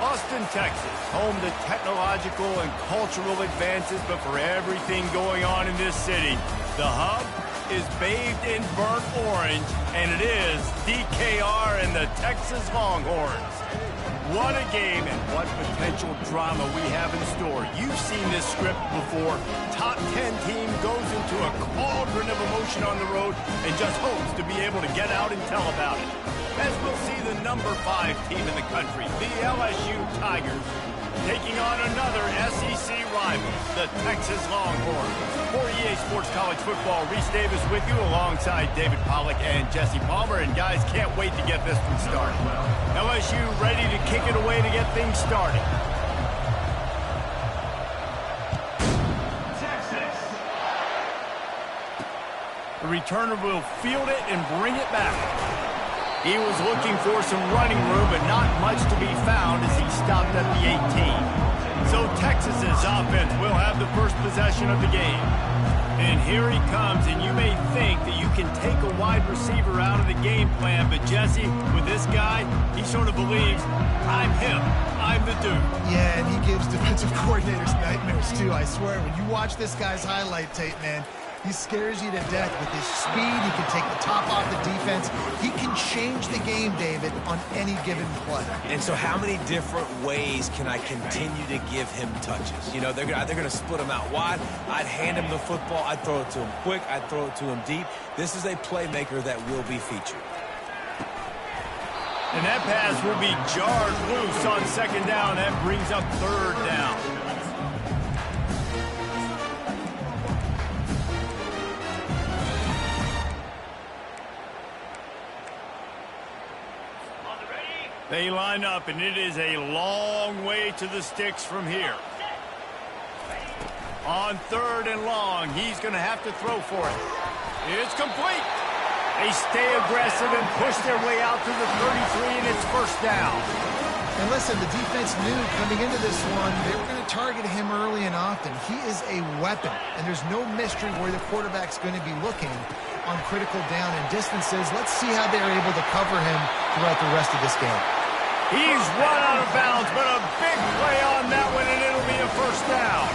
Austin, Texas, home to technological and cultural advances, but for everything going on in this city, the hub is bathed in burnt orange, and it is DKR and the Texas Longhorns. What a game and what potential drama we have in store. You've seen this script before. Top 10 team goes into a cauldron of emotion on the road and just hopes to be able to get out and tell about it. As we'll see the number 5 team in the country, the LSU Tigers, taking on another SEC rival, the Texas Longhorns. For EA Sports College Football, Reese Davis with you alongside David Pollack and Jesse Palmer. And guys, can't wait to get this one started. LSU ready to kick it away to get things started. Texas. The returner will field it and bring it back. He was looking for some running room, but not much to be found as he stopped at the 18. So Texas's offense will have the first possession of the game. And here he comes, and you may think that you can take a wide receiver out of the game plan, but Jesse, with this guy, he sort of believes, I'm him, I'm the dude. Yeah, and he gives defensive coordinators nightmares too, I swear. When you watch this guy's highlight tape, man, he scares you to death with his speed. He can take the top off the defense. He can change the game, David, on any given play. And so how many different ways can I continue to give him touches? You know, they're going to split him out wide. I'd hand him the football. I'd throw it to him quick. I'd throw it to him deep. This is a playmaker that will be featured. And that pass will be jarred loose on second down. That brings up third down. They line up, and it is a long way to the sticks from here. On third and long, he's going to have to throw for it. It's complete. They stay aggressive and push their way out to the 33, and it's first down. And listen, the defense knew coming into this one, they were going to target him early and often. He is a weapon, and there's no mystery where the quarterback's going to be looking on critical down and distances. Let's see how they're able to cover him throughout the rest of this game. He's run out of bounds, but a big play on that one, and it'll be a first down.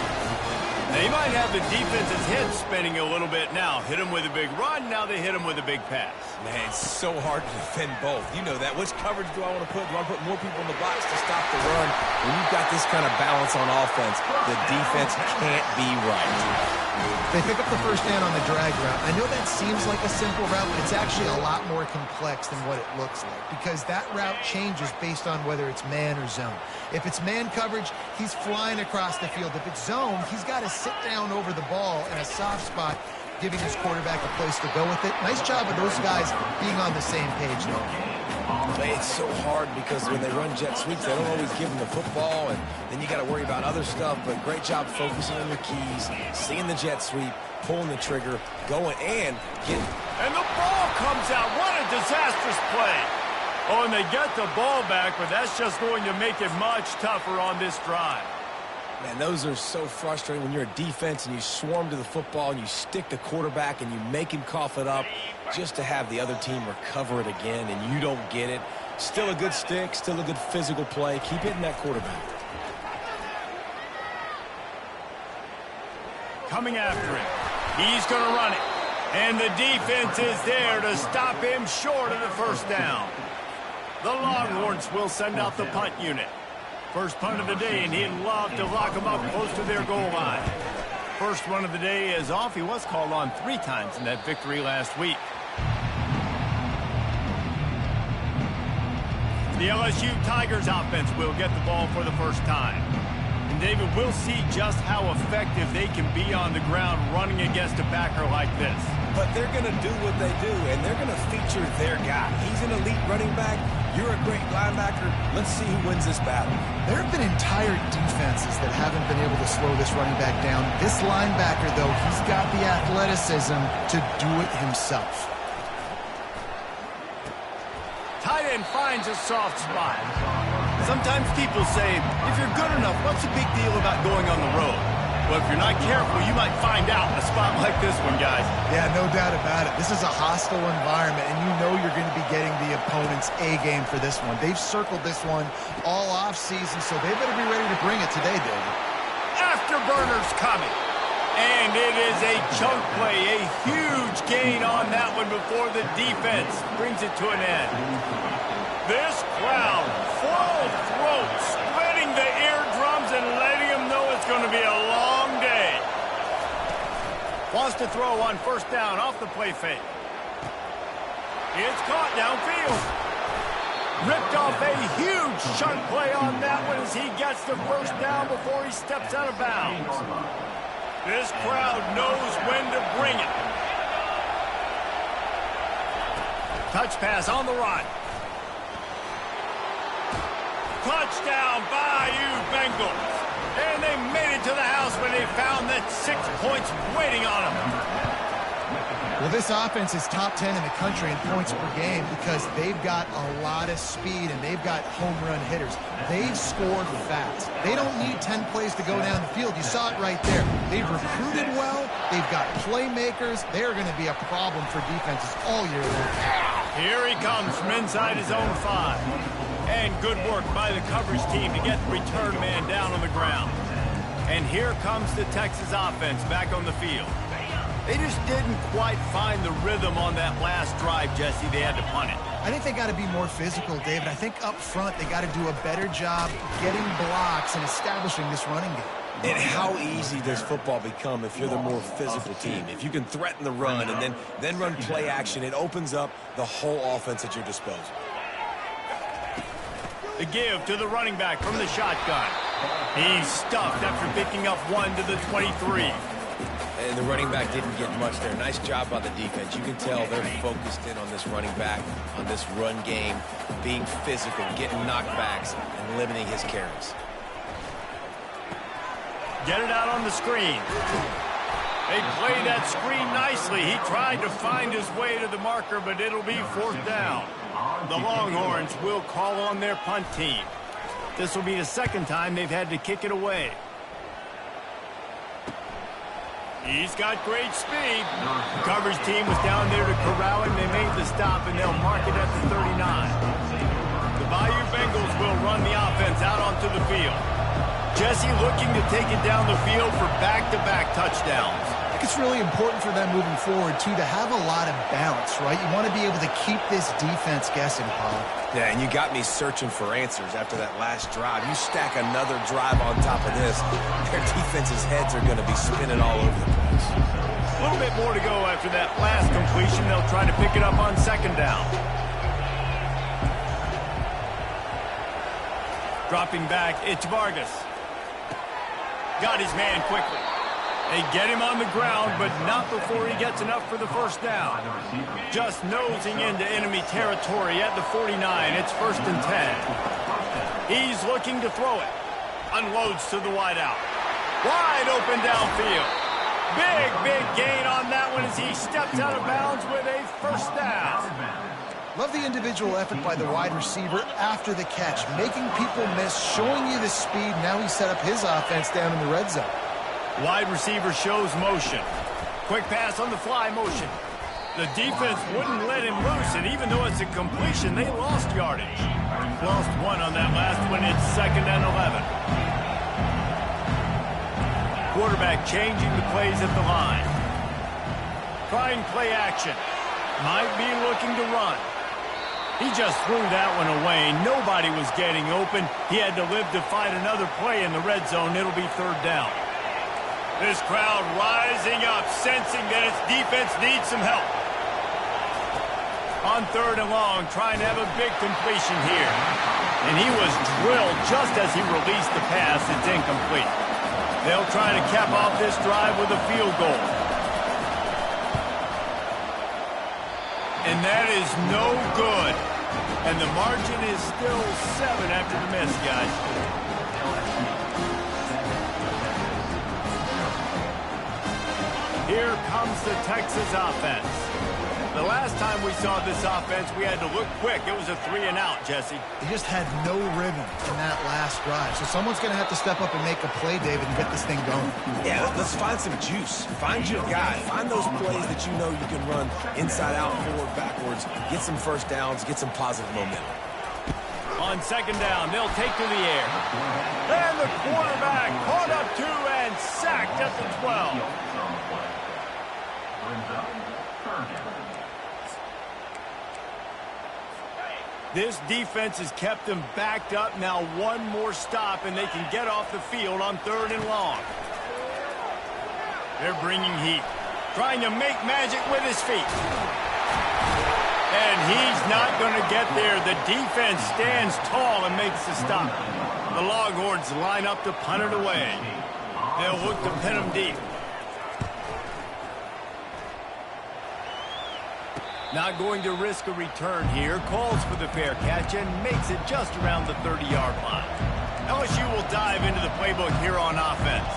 They might have the defense's head spinning a little bit now. Hit him with a big run, now they hit him with a big pass. Man, it's so hard to defend both. You know that. Which coverage do I want to put? Do I put more people in the box to stop the run? When you've got this kind of balance on offense, the defense can't be right. They pick up the first down on the drag route. I know that seems like a simple route, but it's actually a lot more complex than what it looks like because that route changes based on whether it's man or zone. If it's man coverage, he's flying across the field. If it's zone, he's got to sit down over the ball in a soft spot, giving his quarterback a place to go with it. Nice job of those guys being on the same page, though. It's so hard because when they run jet sweeps, they don't always give them the football, and then you got to worry about other stuff. But great job focusing on your keys, seeing the jet sweep, pulling the trigger, going and getting. And the ball comes out. What a disastrous play. Oh, and they get the ball back, but that's just going to make it much tougher on this drive. Man, those are so frustrating when you're a defense and you swarm to the football and you stick the quarterback and you make him cough it up just to have the other team recover it again and you don't get it. Still a good stick, still a good physical play. Keep hitting that quarterback. Coming after him. He's going to run it. And the defense is there to stop him short of the first down. The Longhorns will send out the punt unit. First punt of the day, and he'd love to lock him up close to their goal line. First one of the day is off. He was called on 3 times in that victory last week. The LSU Tigers offense will get the ball for the first time. And David, we'll see just how effective they can be on the ground running against a backer like this. But they're going to do what they do, and they're going to feature their guy. He's an elite running back. You're a great linebacker. Let's see who wins this battle. There have been entire defenses that haven't been able to slow this running back down. This linebacker, though, he's got the athleticism to do it himself. Tight end finds a soft spot. Sometimes people say, if you're good enough, what's the big deal about going on the road? Well, if you're not careful, you might find out in a spot like this one, guys. Yeah, no doubt about it. This is a hostile environment, and you know you're going to be getting the opponent's A game for this one. They've circled this one all offseason, so they better be ready to bring it today, David. Afterburner's coming. And it is a chunk play, a huge gain on that one before the defense brings it to an end. This crowd, full throat, splitting the eardrums and letting them know it's going to be a long day. Wants to throw on first down off the play fake. It's caught downfield. Ripped off a huge chunk play on that one as he gets the first down before he steps out of bounds. This crowd knows when to bring it. Touch pass on the run. Touchdown, Bayou Bengals. And they made it to the house when they found that 6 points waiting on them. Well, this offense is top 10 in the country in points per game because they've got a lot of speed and they've got home run hitters. They've scored fast. They don't need 10 plays to go down the field. You saw it right there. They've recruited well. They've got playmakers. They're going to be a problem for defenses all year long. Here he comes from inside his own 5. And good work by the coverage team to get the return man down on the ground. And here comes the Texas offense back on the field. They just didn't quite find the rhythm on that last drive, Jesse. They had to punt it. I think they got to be more physical, David. I think up front they got to do a better job getting blocks and establishing this running game. And how easy does football become if you're the more physical team? If you can threaten the run and then run play action, it opens up the whole offense at your disposal. The give to the running back from the shotgun. He's stuffed after picking up 1 to the 23. And the running back didn't get much there. Nice job by the defense. You can tell they're focused in on this running back, on this run game, being physical, getting knockbacks, and limiting his carries. Get it out on the screen. They play that screen nicely. He tried to find his way to the marker, but it'll be 4th down. The Longhorns will call on their punt team. This will be the second time they've had to kick it away. He's got great speed. The coverage team was down there to corral him. They made the stop, and they'll mark it at the 39. The Bayou Bengals will run the offense out onto the field. Jesse looking to take it down the field for back-to-back touchdowns. I think it's really important for them moving forward, too, to have a lot of balance, right? You want to be able to keep this defense guessing, Paul. Yeah, and you got me searching for answers after that last drive. You stack another drive on top of this, their defense's heads are going to be spinning all over the place. A little bit more to go after that last completion. They'll try to pick it up on 2nd down. Dropping back, it's Vargas. Got his man quickly. They get him on the ground, but not before he gets enough for the first down. Just nosing into enemy territory at the 49. It's 1st and 10. He's looking to throw it. Unloads to the wideout. Wide open downfield. Big gain on that one as he steps out of bounds with a 1st down. Love the individual effort by the wide receiver after the catch, making people miss, showing you the speed. Now he set up his offense down in the red zone. Wide receiver shows motion. Quick pass on the fly motion. The defense wouldn't let him loose, and even though it's a completion, they lost yardage. Lost 1 on that last one. It's 2nd and 11. Quarterback changing the plays at the line. Trying play action. Might be looking to run. He just threw that one away. Nobody was getting open. He had to live to fight another play in the red zone. It'll be 3rd down. This crowd rising up, sensing that its defense needs some help. On 3rd and long, trying to have a big completion here. And he was drilled just as he released the pass. It's incomplete. They'll try to cap off this drive with a field goal. And that is no good. And the margin is still 7 after the miss, guys. Here comes the Texas offense. The last time we saw this offense, we had to look quick. It was a 3-and-out, Jesse. He just had no rhythm in that last drive. So someone's going to have to step up and make a play, David, and get this thing going. Yeah, let's find some juice. Find your guy. Find those plays that you know you can run inside out, forward, backwards. Get some first downs. Get some positive momentum. On second down, they'll take to the air. And the quarterback caught up to and sacked at the 12. This defense has kept them backed up. Now one more stop, and they can get off the field on 3rd and long. They're bringing heat, trying to make magic with his feet. And he's not going to get there. The defense stands tall and makes the stop. The Longhorns line up to punt it away. They'll look to pin him deep. Not going to risk a return here. Calls for the fair catch and makes it just around the 30-yard line. LSU will dive into the playbook here on offense.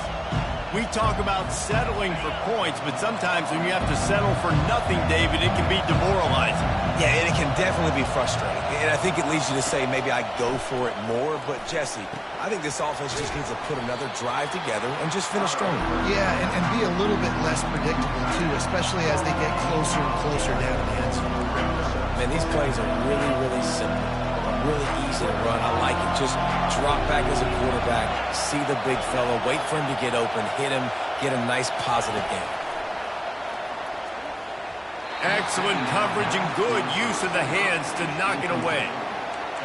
We talk about settling for points, but sometimes when you have to settle for nothing, David, it can be demoralizing. Yeah, and it can definitely be frustrating. And I think it leads you to say maybe I go for it more. But, Jesse, I think this offense just needs to put another drive together and just finish strong. Yeah, and be a little bit less predictable, too, especially as they get closer and closer down the end. Man, these plays are really, really simple. Really easy to run. I like it. Just drop back as a quarterback, see the big fella, wait for him to get open, hit him, get a nice positive gain. Excellent coverage and good use of the hands to knock it away.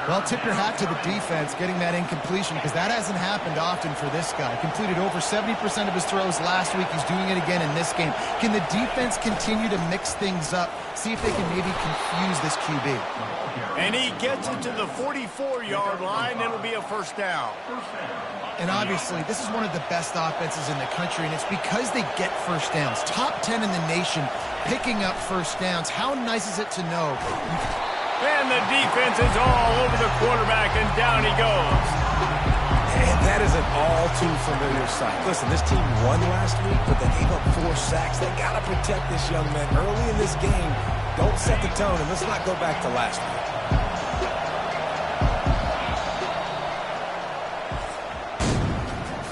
Well, tip your hat to the defense getting that incompletion, because that hasn't happened often for this guy. Completed over 70% of his throws last week. He's doing it again in this game. Can the defense continue to mix things up? See if they can maybe confuse this QB. And he gets it to the 44-yard line. It'll be a first down. And obviously, this is one of the best offenses in the country, and it's because they get first downs. Top 10 in the nation picking up first downs. How nice is it to know? And the defense is all over the quarterback, and down he goes. And that is an all-too-familiar sight. Listen, this team won last week, but they gave up 4 sacks. They got to protect this young man early in this game. Don't set the tone, and let's not go back to last week.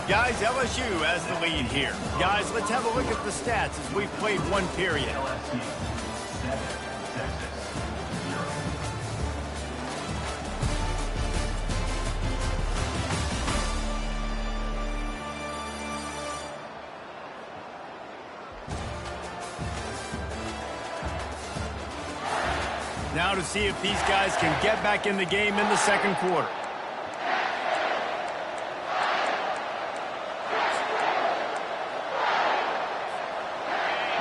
Guys, LSU has the lead here. Guys, let's have a look at the stats as we've played one period. Now to see if these guys can get back in the game in the second quarter.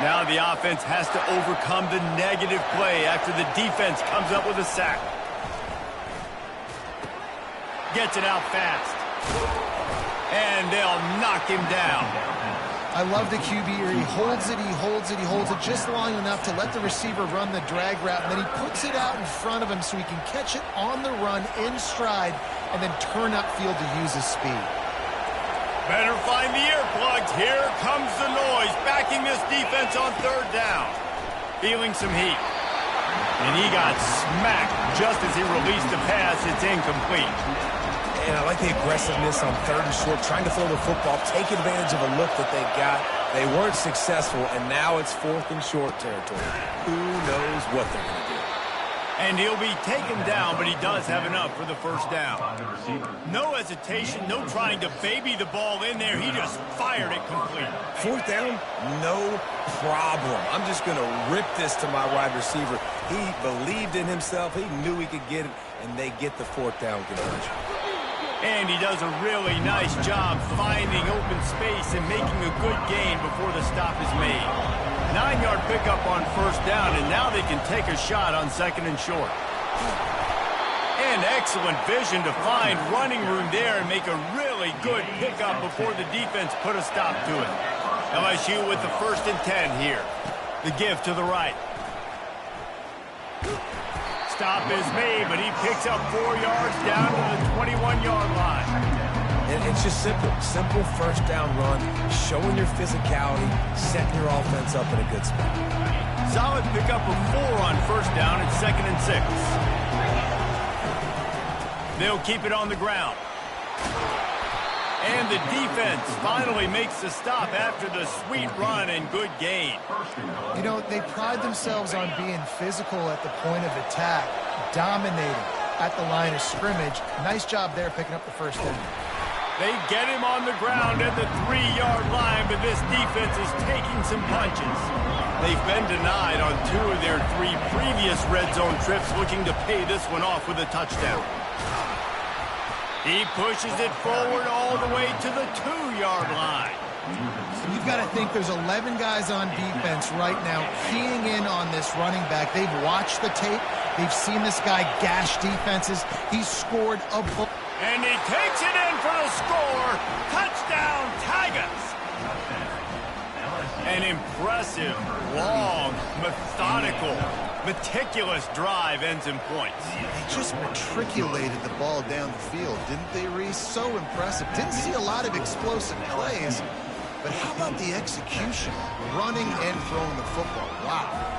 Now the offense has to overcome the negative play after the defense comes up with a sack. Gets it out fast. And they'll knock him down. I love the QB here. He holds it, he holds it, he holds it just long enough to let the receiver run the drag route, and then he puts it out in front of him so he can catch it on the run in stride and then turn upfield to use his speed. Better find the earplugs. Here comes the noise, backing this defense on 3rd down. Feeling some heat. And he got smacked just as he released the pass. It's incomplete. And I like the aggressiveness on 3rd and short, trying to throw the football, take advantage of a look that they got. They weren't successful, and now it's 4th and short territory. Who knows what they're going to do? And he'll be taken down, but he does have enough for the first down. No hesitation, no trying to baby the ball in there. He just fired it complete. 4th down, no problem. I'm just going to rip this to my wide receiver. He believed in himself. He knew he could get it, and they get the 4th down conversion. And he does a really nice job finding open space and making a good gain before the stop is made. 9-yard pickup on 1st down, and now they can take a shot on 2nd and short. And excellent vision to find running room there and make a really good pickup before the defense put a stop to it. LSU with the 1st and 10 here. The give to the right. Stop is made, but he picks up 4 yards down to the 21-yard line. And it's just simple. Simple 1st down run, showing your physicality, setting your offense up in a good spot. Solid pickup of 4 on 1st down and 2nd and 6. They'll keep it on the ground. And the defense finally makes the stop after the sweet run and good gain. You know, they pride themselves on being physical at the point of attack, dominating. at the line of scrimmage. Nice job there picking up the first down. They get him on the ground at the 3-yard line, but this defense is taking some punches. They've been denied on 2 of their 3 previous red zone trips, looking to pay this one off with a touchdown. He pushes it forward all the way to the 2-yard line. You've got to think there's 11 guys on defense right now keying in on this running back. They've watched the tape. They've seen this guy gash defenses. He's scored a ball. And he takes it in for the score. Touchdown, Tigers. An impressive, long, methodical, meticulous drive ends in points. They just matriculated the ball down the field, didn't they, Reese? So impressive. Didn't see a lot of explosive plays, but how about the execution? Running and throwing the football. Wow.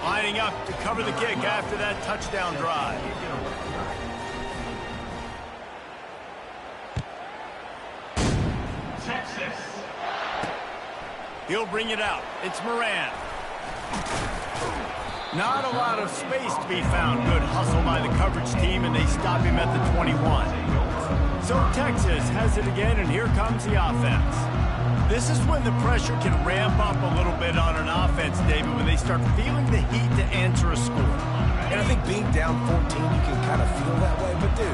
Lining up to cover the kick after that touchdown drive. Texas. He'll bring it out. It's Moran. Not a lot of space to be found. Good hustle by the coverage team, and they stop him at the 21. So Texas has it again, and here comes the offense. This is when the pressure can ramp up a little bit on an offense, David, when they start feeling the heat to answer a score. And I think being down 14, you can kind of feel that way. But, dude,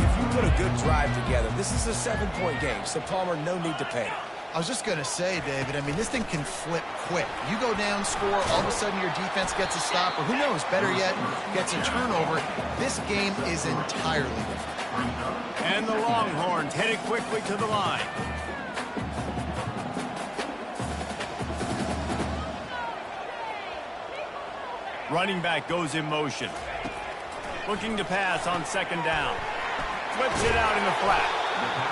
if you put a good drive together, this is a 7-point game. So, Palmer, no need to panic. I was just going to say, David, I mean, this thing can flip quick. You go down, score, all of a sudden your defense gets a stop, or who knows, better yet, gets a turnover. This game is entirely different. And the Longhorns headed quickly to the line. Running back goes in motion. Looking to pass on 2nd down. Flips it out in the flat.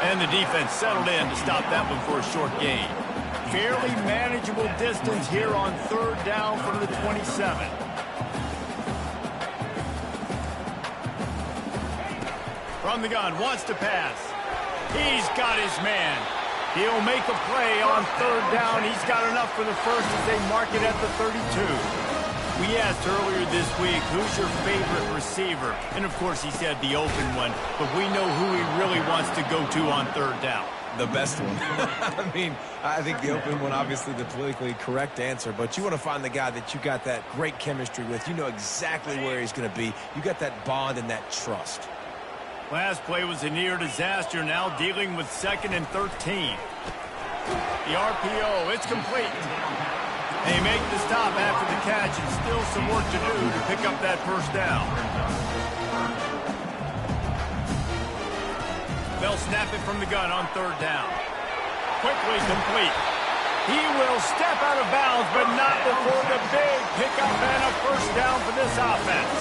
And the defense settled in to stop that one for a short gain. Fairly manageable distance here on 3rd down from the 27. From the gun, wants to pass. He's got his man. He'll make a play on 3rd down. He's got enough for the first as they mark it at the 32. We asked earlier this week, who's your favorite receiver? And, of course, he said the open one, but we know who he really wants to go to on 3rd down. The best one. I mean, I think the open one, obviously the politically correct answer, but you want to find the guy that you got that great chemistry with. You know exactly where he's going to be. You got that bond and that trust. Last play was a near disaster, now dealing with 2nd and 13. The RPO, it's complete. They make the stop after the catch, and still some work to do to pick up that 1st down. They'll snap it from the gun on 3rd down. Quickly complete. He will step out of bounds, but not before the big pickup and a 1st down for this offense.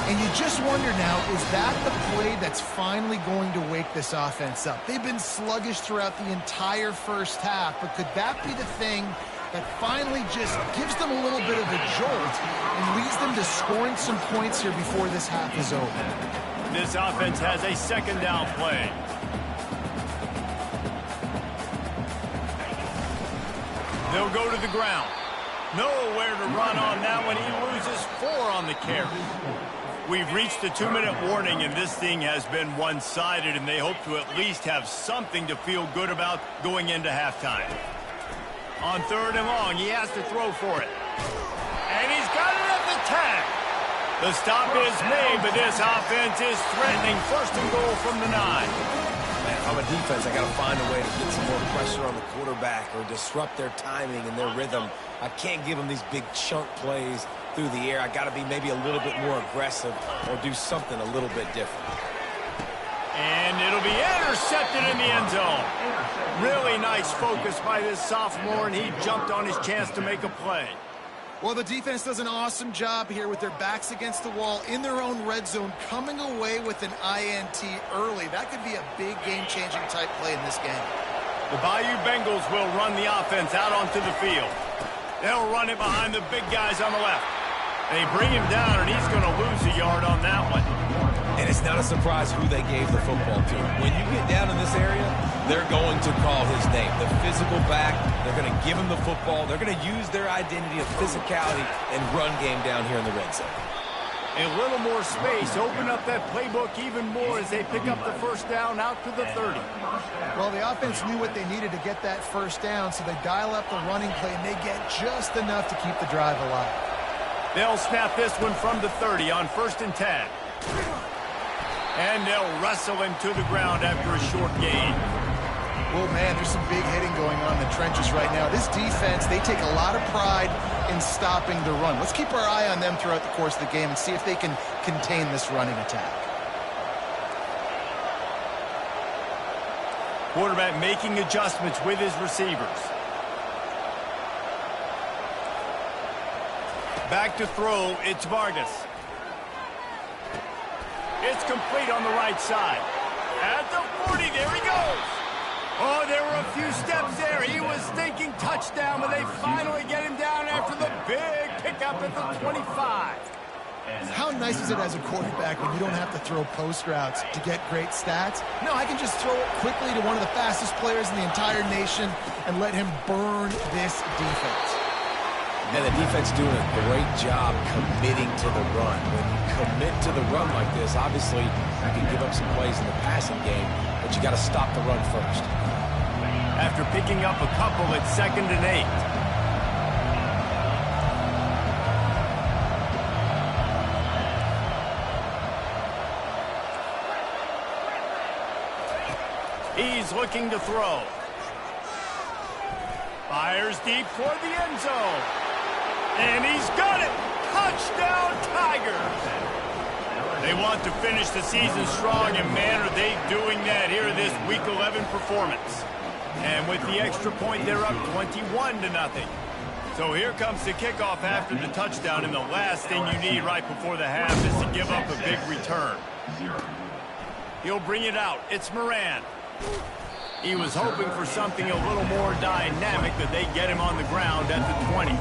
And you just wonder now, is that the play that's finally going to wake this offense up? They've been sluggish throughout the entire first half, but could that be the thing that finally just gives them a little bit of a jolt and leads them to scoring some points here before this half is over? This offense has a 2nd down play. They'll go to the ground. Nowhere to run on that one. He loses 4 on the carry. We've reached the 2-minute warning, and this thing has been one-sided, and they hope to at least have something to feel good about going into halftime. On 3rd and long, he has to throw for it. And he's got it at the 10. The stop is made, but this offense is threatening. 1st and goal from the 9. Man, if I'm a defense, I got to find a way to get some more pressure on the quarterback or disrupt their timing and their rhythm. I can't give them these big chunk plays through the air. I got to be maybe a little bit more aggressive or do something a little bit different. And it'll be intercepted in the end zone. Really nice focus by this sophomore, and he jumped on his chance to make a play. Well, the defense does an awesome job here with their backs against the wall in their own red zone, coming away with an INT early. That could be a big game-changing type play in this game. The Bayou Bengals will run the offense out onto the field. They'll run it behind the big guys on the left. They bring him down, and he's going to lose a yard on that one. And it's It's not a surprise who they gave the football to. When you get down in this area, they're going to call his name. The physical back, they're going to give him the football. They're going to use their identity of physicality and run game down here in the red zone. A little more space, open up that playbook even more as they pick up the first down out to the 30. Well, the offense knew what they needed to get that first down, so they dial up the running play, and they get just enough to keep the drive alive. They'll snap this one from the 30 on 1st and 10. And they'll wrestle him to the ground after a short gain. Oh, man, there's some big hitting going on in the trenches right now. This defense, they take a lot of pride in stopping the run. Let's keep our eye on them throughout the course of the game and see if they can contain this running attack. Quarterback making adjustments with his receivers. Back to throw, it's Vargas. It's complete on the right side. At the 40, there he goes. Oh, there were a few steps there. He was thinking touchdown, but they finally get him down after the big pickup at the 25. How nice is it as a quarterback when you don't have to throw post routes to get great stats? No, I can just throw it quickly to one of the fastest players in the entire nation and let him burn this defense. And the defense doing a great job committing to the run. When you commit to the run like this, obviously you can give up some plays in the passing game, but you got to stop the run first. After picking up a couple, it's 2nd and 8. He's looking to throw. Fires deep toward the end zone. And he's got it! Touchdown, Tigers! They want to finish the season strong, and man, are they doing that here in this Week 11 performance. And with the extra point, they're up 21-0. So here comes the kickoff after the touchdown, and the last thing you need right before the half is to give up a big return. He'll bring it out. It's Moran. He was hoping for something a little more dynamic, that they get him on the ground at the 20.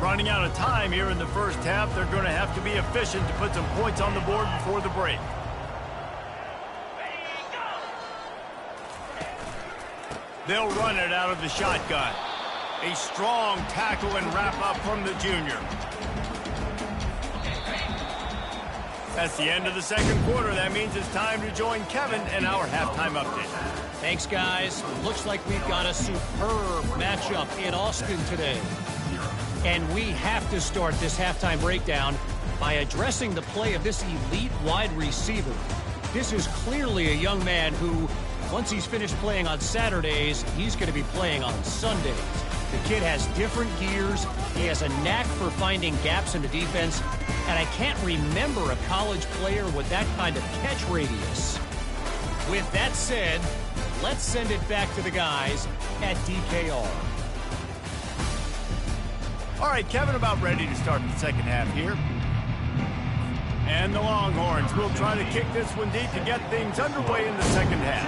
Running out of time here in the first half, they're going to have to be efficient to put some points on the board before the break. They'll run it out of the shotgun. A strong tackle and wrap up from the junior. That's the end of the second quarter. That means it's time to join Kevin and our halftime update. Thanks, guys. Looks like we've got a superb matchup in Austin today. And we have to start this halftime breakdown by addressing the play of this elite wide receiver. This is clearly a young man who, once he's finished playing on Saturdays, he's going to be playing on Sundays. The kid has different gears. He has a knack for finding gaps in the defense. And I can't remember a college player with that kind of catch radius. With that said, let's send it back to the guys at DKR. All right, Kevin, about ready to start the second half here. And the Longhorns will try to kick this one deep to get things underway in the second half.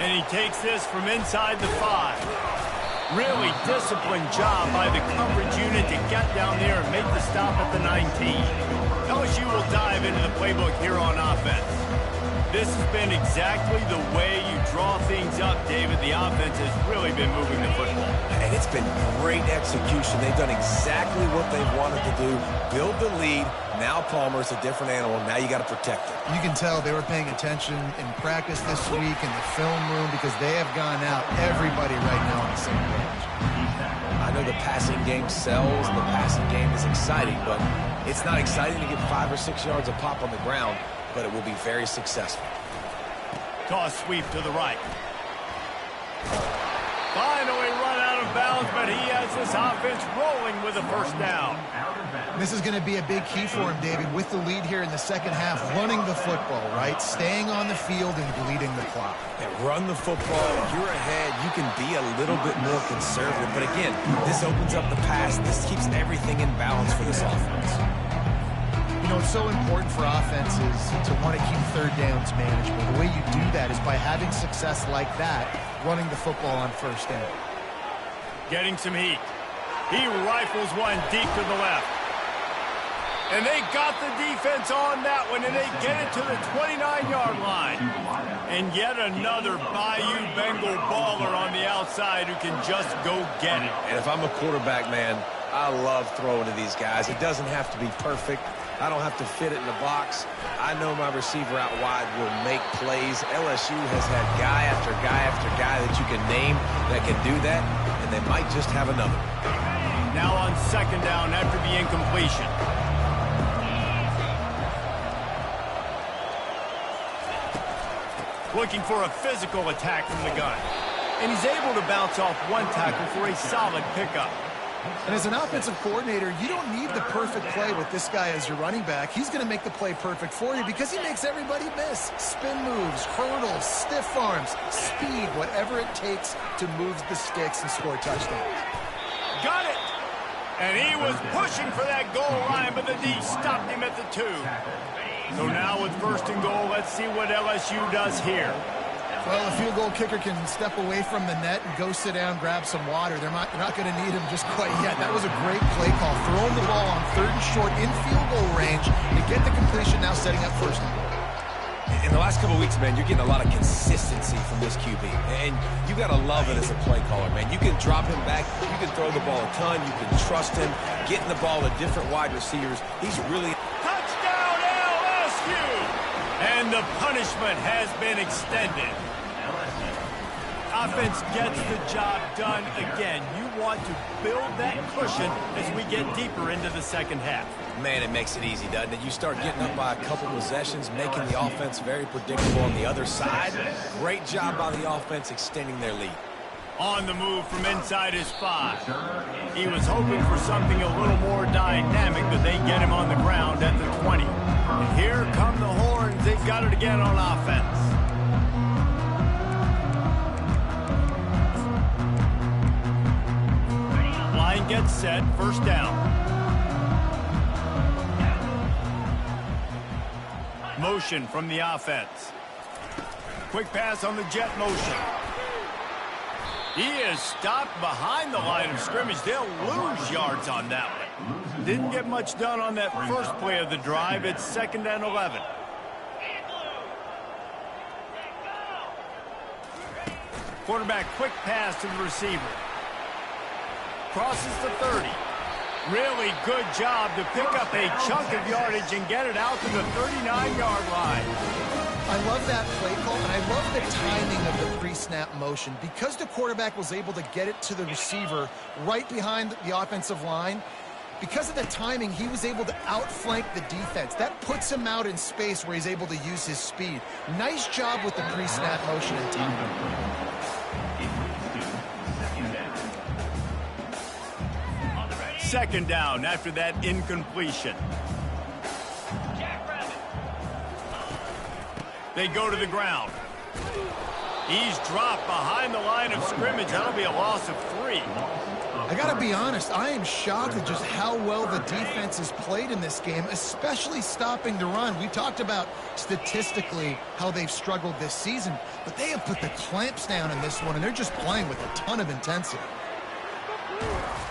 And he takes this from inside the 5. Really disciplined job by the coverage unit to get down there and make the stop at the 19. LSU will dive into the playbook here on offense. This has been exactly the way you draw things up, David. The offense has really been moving the football. And it's been great execution. They've done exactly what they wanted to do. Build the lead. Now Palmer's a different animal. Now you got to protect it. You can tell they were paying attention in practice this week in the film room because they have gone out, everybody right now on the same page. I know the passing game sells. The passing game is exciting, but it's not exciting to get 5 or 6 yards of pop on the ground, but it will be very successful. Toss sweep to the right. Finally run out of bounds, but he has this offense rolling with a first down. This is going to be a big key for him, David, with the lead here in the second half, running the football, right? Staying on the field and bleeding the clock. And run the football. If you're ahead, you can be a little bit more conservative. But again, this opens up the pass. This keeps everything in balance for this offense. You know, it's so important for offenses to want to keep third downs manageable. The way you do that is by having success like that, running the football on first down. Getting some heat. He rifles one deep to the left. And they got the defense on that one, and they get it to the 29-yard line. And yet another Bayou Bengal baller on the outside who can just go get it. And if I'm a quarterback, man, I love throwing to these guys. It doesn't have to be perfect. I don't have to fit it in the box. I know my receiver out wide will make plays. LSU has had guy after guy after guy that you can name that can do that, and they might just have another. Now on second down after the incompletion. Looking for a physical attack from the gun. And he's able to bounce off one tackle for a solid pickup. And as an offensive coordinator, you don't need the perfect play with this guy as your running back. He's going to make the play perfect for you because he makes everybody miss. Spin moves, hurdles, stiff arms, speed, whatever it takes to move the sticks and score touchdowns. Got it! And he was pushing for that goal line, but the D stopped him at the 2. So now with first and goal, let's see what LSU does here. Well, a field goal kicker can step away from the net and go sit down, grab some water. They're not going to need him just quite yet. That was a great play call. Throwing the ball on third and short in field goal range to get the completion, now setting up first and goal. In the last couple of weeks, man, you're getting a lot of consistency from this QB. And you got to love it as a play caller, man. You can drop him back. You can throw the ball a ton. You can trust him. Getting the ball to different wide receivers. He's really... Touchdown, LSU! And the punishment has been extended. Offense gets the job done again. You want to build that cushion as we get deeper into the second half. Man, it makes it easy, doesn't it? You start getting up by a couple possessions, making the offense very predictable on the other side. Great job by the offense extending their lead. On the move from inside his 5. He was hoping for something a little more dynamic, but they get him on the ground at the 20. And here come the horns. They've got it again on offense. Line gets set, first down. Motion from the offense. Quick pass on the jet motion. He is stopped behind the line of scrimmage. They'll lose yards on that one. Didn't get much done on that first play of the drive. It's 2nd and 11. Quarterback quick pass to the receiver. Crosses the 30. Really good job to pick up a chunk of yardage and get it out to the 39-yard line. I love that play call, and I love the timing of the pre-snap motion. Because the quarterback was able to get it to the receiver right behind the offensive line, because of the timing, he was able to outflank the defense. That puts him out in space where he's able to use his speed. Nice job with the pre-snap motion and timing. Second down after that incompletion. They go to the ground. He's dropped behind the line of scrimmage. That'll be a loss of 3. I got to be honest, I am shocked at just how well the defense has played in this game, especially stopping the run. We talked about statistically how they've struggled this season, but they have put the clamps down in this one, and they're just playing with a ton of intensity.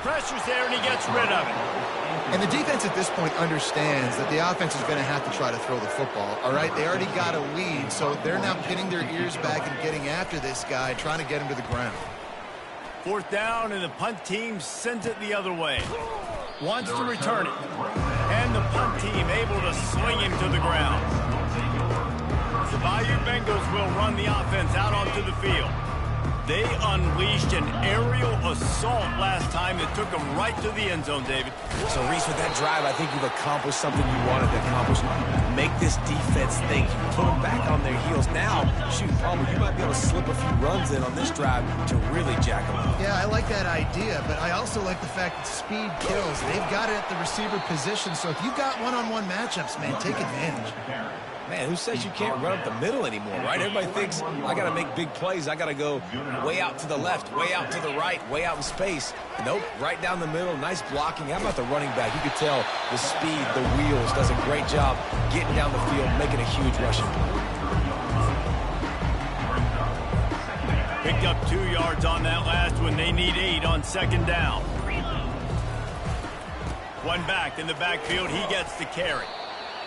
Pressure's there, and he gets rid of it. And the defense at this point understands that the offense is going to have to try to throw the football, all right? They already got a lead, so they're now pinning their ears back and getting after this guy, trying to get him to the ground. 4th down, and the punt team sends it the other way. Wants to return it. And the punt team able to swing him to the ground. The Bayou Bengals will run the offense out onto the field. They unleashed an aerial assault last time that took them right to the end zone, David. So, Reese, with that drive, I think you've accomplished something you wanted to accomplish. Make this defense think. You put them back on their heels. Now, shoot, Palmer, you might be able to slip a few runs in on this drive to really jack them up. Yeah, I like that idea, but I also like the fact that speed kills. They've got it at the receiver position, so if you've got one-on-one matchups, man, take advantage. Man, who says you can't run up the middle anymore, right? Everybody thinks, I got to make big plays. I got to go way out to the left, way out to the right, way out in space. Nope, right down the middle. Nice blocking. How about the running back? You could tell the speed, the wheels, does a great job getting down the field, making a huge rushing play. Picked up 2 yards on that last one. They need 8 on second down. One back in the backfield. He gets the carry.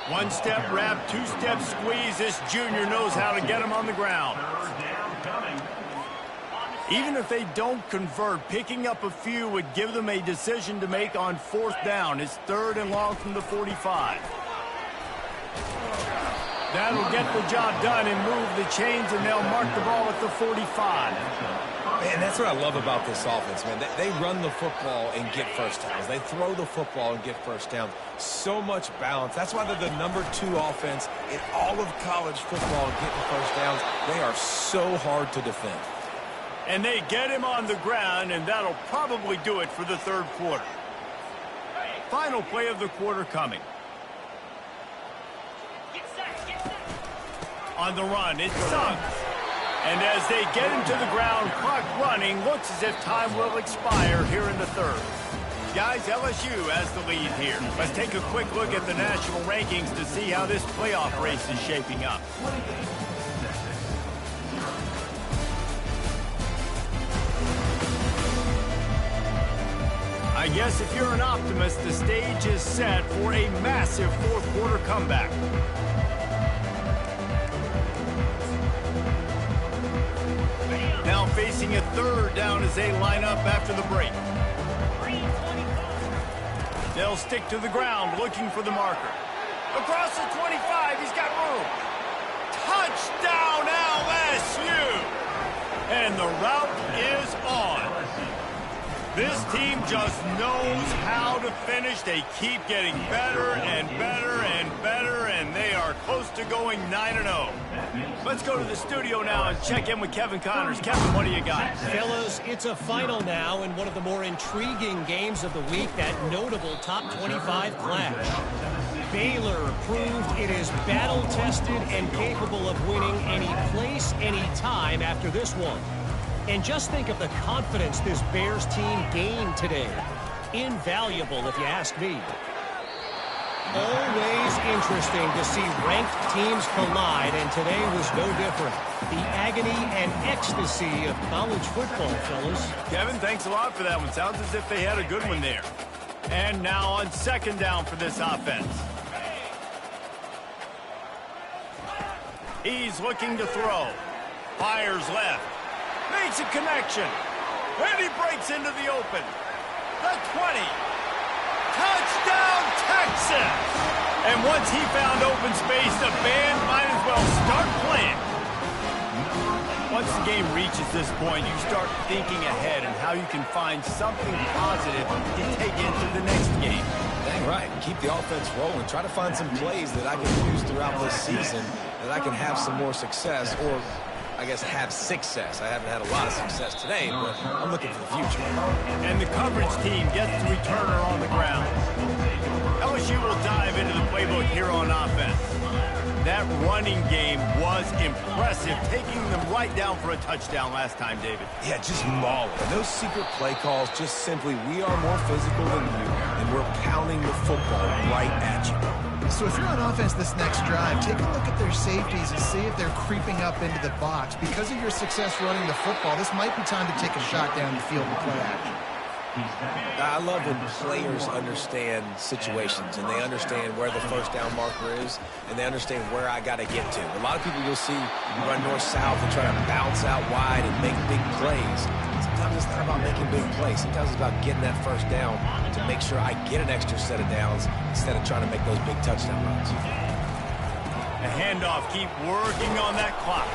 One-step wrap, two-step squeeze. This junior knows how to get him on the ground. Even if they don't convert, picking up a few would give them a decision to make on fourth down. It's 3rd and long from the 45. That'll get the job done and move the chains, and they'll mark the ball at the 45. Man, that's what I love about this offense, man. They run the football and get first downs. They throw the football and get first downs. So much balance. That's why they're the #2 offense in all of college football getting first downs. They are so hard to defend. And they get him on the ground, and that'll probably do it for the 3rd quarter. Final play of the quarter coming. On the run, it's Suggs. And as they get him to the ground, clock running, looks as if time will expire here in the 3rd. Guys, LSU has the lead here. Let's take a quick look at the national rankings to see how this playoff race is shaping up. I guess if you're an optimist, the stage is set for a massive 4th quarter comeback. Now facing a 3rd down as they line up after the break. They'll stick to the ground looking for the marker. Across the 25, he's got room. Touchdown LSU! And the route is on. This team just knows how to finish. They keep getting better and better and better, and they are close to going 9-0. Let's go to the studio now and check in with Kevin Connors. Kevin, what do you got? Fellas, it's a final now in one of the more intriguing games of the week, that notable top 25 clash. Baylor proved it is battle-tested and capable of winning any place, any time after this one. And just think of the confidence this Bears team gained today. Invaluable, if you ask me. Always interesting to see ranked teams collide, and today was no different. The agony and ecstasy of college football, fellas. Kevin, thanks a lot for that one. Sounds as if they had a good one there. And now on second down for this offense. He's looking to throw. Fires left. Makes a connection. And he breaks into the open. The 20. Touchdown, Texas! And once he found open space, the band might as well start playing. Once the game reaches this point, you start thinking ahead and how you can find something positive to take into the next game. Dang right. Keep the offense rolling. Try to find some plays that I can use throughout this season that I can have some more success, or I guess have success. I haven't had a lot of success today, but I'm looking for the future. And the coverage team gets the returner on the ground. LSU will dive into the playbook here on offense. That running game was impressive, taking them right down for a touchdown last time, David. Yeah, just mauling. No secret play calls, just simply we are more physical than you, and we're pounding the football right at you. So if you're on offense this next drive, take a look at their safeties and see if they're creeping up into the box. Because of your success running the football, this might be time to take a shot down the field and play action. I love when players understand situations and they understand where the first down marker is and they understand where I got to get to. A lot of people you'll see run north-south and try to bounce out wide and make big plays. Sometimes it's not about making big plays. Sometimes it's about getting that first down to make sure I get an extra set of downs instead of trying to make those big touchdown runs. A handoff, keep working on that clock.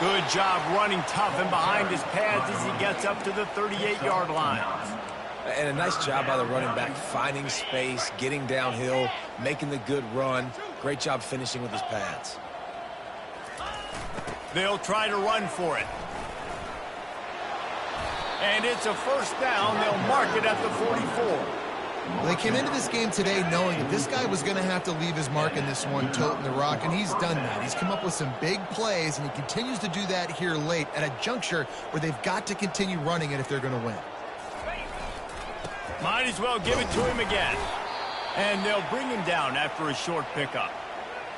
Good job running tough and behind his pads as he gets up to the 38-yard line. And a nice job by the running back, finding space, getting downhill, making the good run. Great job finishing with his pads. They'll try to run for it. And it's a first down. They'll mark it at the 44. Well, they came into this game today knowing that this guy was going to have to leave his mark in this one, toting the rock, and he's done that. He's come up with some big plays, and he continues to do that here late at a juncture where they've got to continue running it if they're going to win. Might as well give it to him again. And they'll bring him down after a short pickup.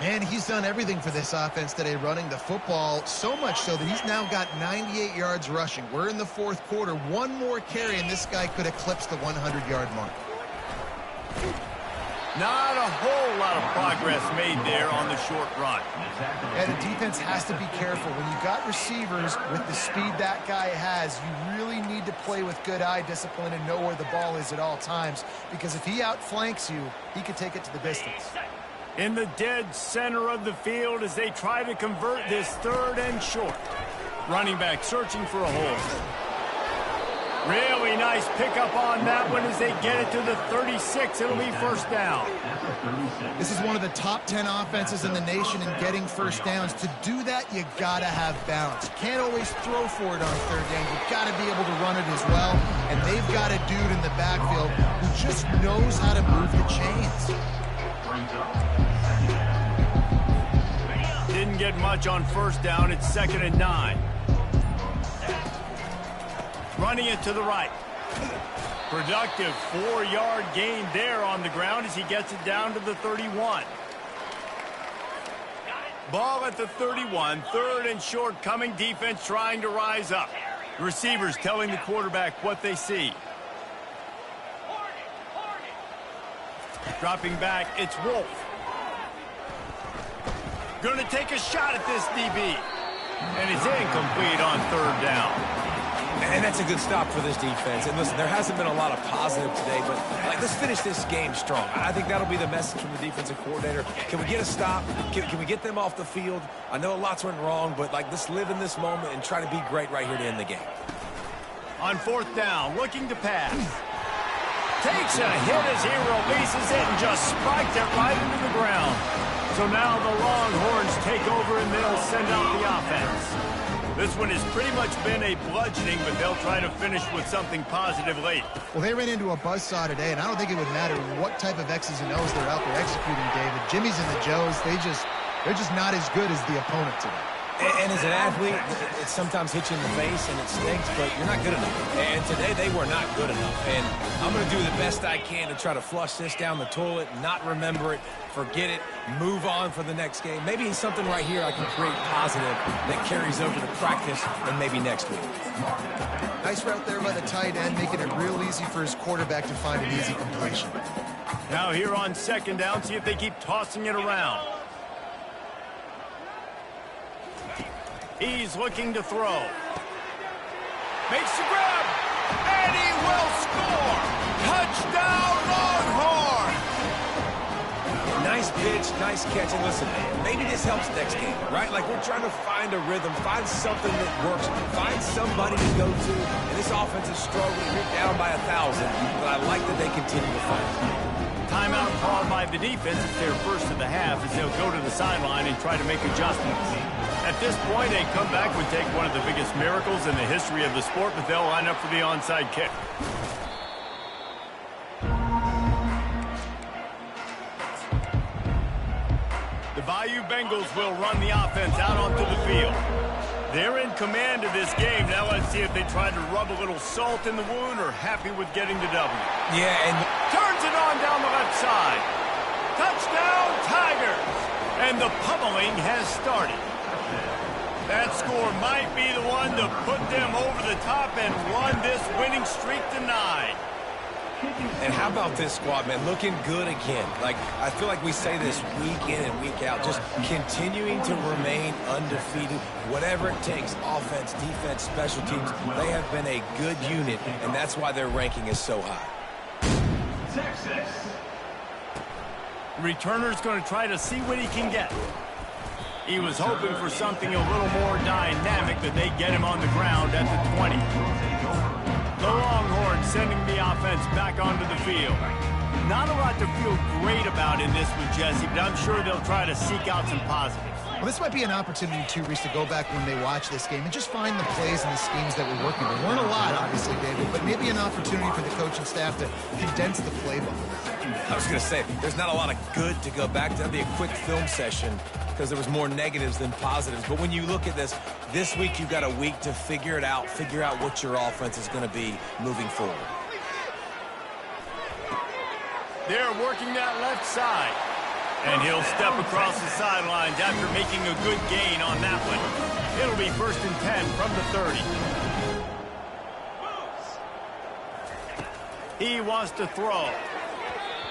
Man, he's done everything for this offense today, running the football, so much so that he's now got 98 yards rushing. We're in the fourth quarter. One more carry, and this guy could eclipse the 100-yard mark. Not a whole lot of progress made there on the short run. Yeah, the defense has to be careful. When you've got receivers with the speed that guy has, you really need to play with good eye discipline and know where the ball is at all times, because if he outflanks you, he could take it to the distance. In the dead center of the field as they try to convert this third and short. Running back searching for a hole. Really nice pickup on that one as they get it to the 36. It'll be first down. This is one of the top 10 offenses in the nation in getting first downs. To do that, you got to have balance. You can't always throw for it on third down. You've got to be able to run it as well. And they've got a dude in the backfield who just knows how to move the chains. Didn't get much on first down. It's 2nd and 9. Running it to the right. Productive 4-yard gain there on the ground as he gets it down to the 31. Ball at the 31. 3rd and short coming. Defense trying to rise up. Receivers telling the quarterback what they see. Dropping back, it's Wolf. Going to take a shot at this DB. And it's incomplete on 3rd down. And that's a good stop for this defense. And listen, there hasn't been a lot of positive today, but let's finish this game strong. I think that'll be the message from the defensive coordinator. Can we get a stop? Can we get them off the field? I know lots went wrong, but let's live in this moment and try to be great right here to end the game. On 4th down, looking to pass. Takes a hit as he releases it and just spiked it right into the ground. So now the Longhorns take over and they'll send out the offense. This one has pretty much been a bludgeoning, but they'll try to finish with something positive late. Well, they ran into a buzzsaw today, and I don't think it would matter what type of X's and O's they're out there executing, David. Jimmy's and the Joes, they're just not as good as the opponent today. And as an athlete, it sometimes hits you in the face and it stinks, but you're not good enough. And today they were not good enough. And I'm going to do the best I can to try to flush this down the toilet, not remember it, forget it, move on for the next game. Maybe something right here I can create positive that carries over to practice and maybe next week. Nice route there by the tight end, making it real easy for his quarterback to find an easy completion. Now here on 2nd down, see if they keep tossing it around. He's looking to throw. Makes the grab, and he will score! Touchdown, Longhorn! Nice pitch, nice catch, and listen, maybe this helps next game, right? Like we're trying to find a rhythm, find something that works, find somebody to go to, and this offense is struggling. You're down by 1,000, but I like that they continue to find it. Timeout called by the defense. It's their first of the half as they'll go to the sideline and try to make adjustments. At this point, a comeback would take one of the biggest miracles in the history of the sport, but they'll line up for the onside kick. The Bayou Bengals will run the offense out onto the field. They're in command of this game. Now let's see if they try to rub a little salt in the wound or happy with getting the W. Yeah, and turns it on down the left side. Touchdown, Tigers! And the pummeling has started. That score might be the one to put them over the top and run this winning streak to 9. And how about this squad, man? Looking good again. Like, I feel like we say this week in and week out, just continuing to remain undefeated. Whatever it takes, offense, defense, special teams, they have been a good unit, and that's why their ranking is so high. Texas. Returner's going to try to see what he can get. He was hoping for something a little more dynamic, that they get him on the ground at the 20. The Longhorns sending the offense back onto the field. Not a lot to feel great about in this one, Jesse, but I'm sure they'll try to seek out some positives. Well, this might be an opportunity, too, Reese, to go back when they watch this game and just find the plays and the schemes that were working. There weren't a lot, obviously, David, but maybe an opportunity for the coaching staff to condense the playbook. I was going to say, there's not a lot of good to go back to. That'd be a quick film session because there was more negatives than positives. But when you look at this week you've got a week to figure it out, figure out what your offense is going to be moving forward. They're working that left side. And he'll step across the sidelines after making a good gain on that one. It'll be 1st and 10 from the 30. He wants to throw.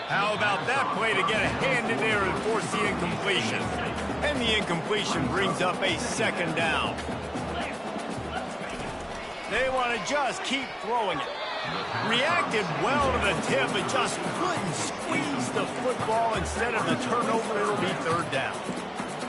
How about that play to get a hand in there and force the incompletion? And the incompletion brings up a 2nd down. They want to just keep throwing it. Reacted well to the tip and just couldn't squeeze the football. Instead of the turnover, it'll be 3rd down.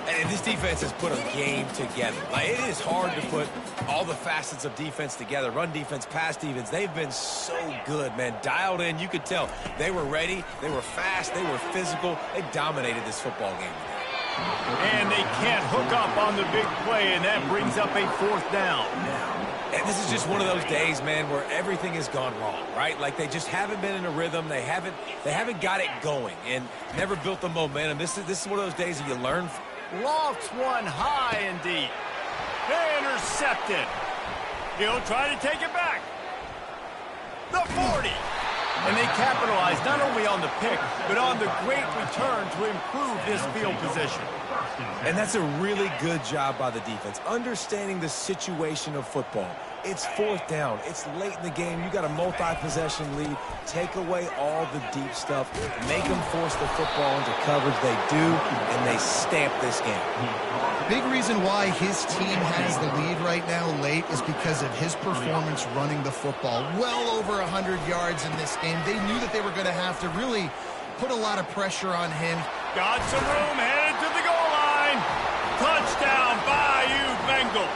And this defense has put a game together. Like, it is hard to put all the facets of defense together. Run defense, pass defense. They've been so good, man. Dialed in. You could tell they were ready. They were fast. They were physical. They dominated this football game. And they can't hook up on the big play, and that brings up a 4th down. And this is just one of those days, man, where everything has gone wrong, right? Like, they just haven't been in a rhythm. They haven't got it going and never built the momentum. This is one of those days that you learn. Lofts one high and deep. Intercepted. He'll try to take it back. The 40. And they capitalize not only on the pick, but on the great return to improve this field position. And that's a really good job by the defense, understanding the situation of football. It's 4th down. It's late in the game. You got a multi-possession lead. Take away all the deep stuff. Make them force the football into coverage. They do, and they stamp this game. Big reason why his team has the lead right now late is because of his performance running the football. Well over 100 yards in this game. They knew that they were going to have to really put a lot of pressure on him. Got some room, headed to the goal line. Touchdown, Bayou Bengals.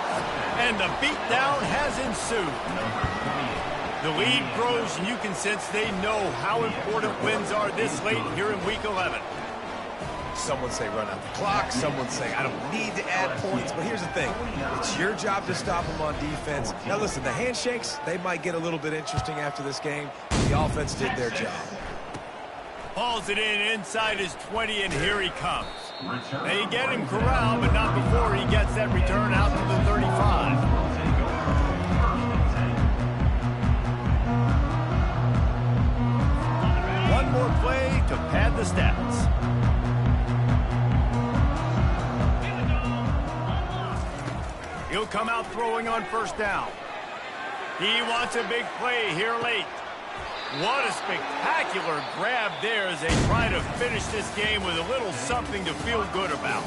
And the beatdown has ensued. The lead grows, and you can sense they know how important wins are this late here in Week 11. Some would say run out the clock. Some would say I don't need to add points. But here's the thing. It's your job to stop them on defense. Now, listen, the handshakes, they might get a little bit interesting after this game. The offense did their job. Hauls it in inside his 20, and here he comes. They get him corralled, but not before he gets that return out to the 35. One more play to pad the stats. He'll come out throwing on 1st down. He wants a big play here late. What a spectacular grab there as they try to finish this game with a little something to feel good about.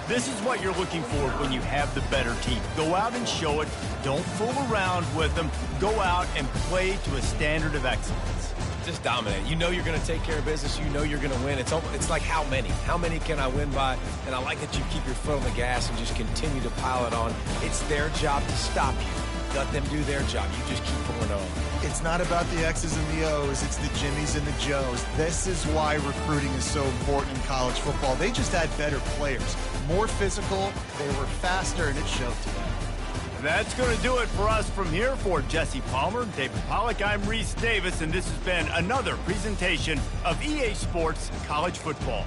This is what you're looking for when you have the better team. Go out and show it. Don't fool around with them. Go out and play to a standard of excellence. Just dominate. You know you're going to take care of business. You know you're going to win. It's like how many? How many can I win by? And I like that you keep your foot on the gas and just continue to pile it on. It's their job to stop you. Let them do their job. You just keep pulling on. It's not about the X's and the O's. It's the Jimmies and the Joes. This is why recruiting is so important in college football. They just had better players, more physical, they were faster, and it showed today. That's going to do it for us from here. For Jesse Palmer, David Pollack, I'm Reese Davis, and this has been another presentation of EA Sports College Football.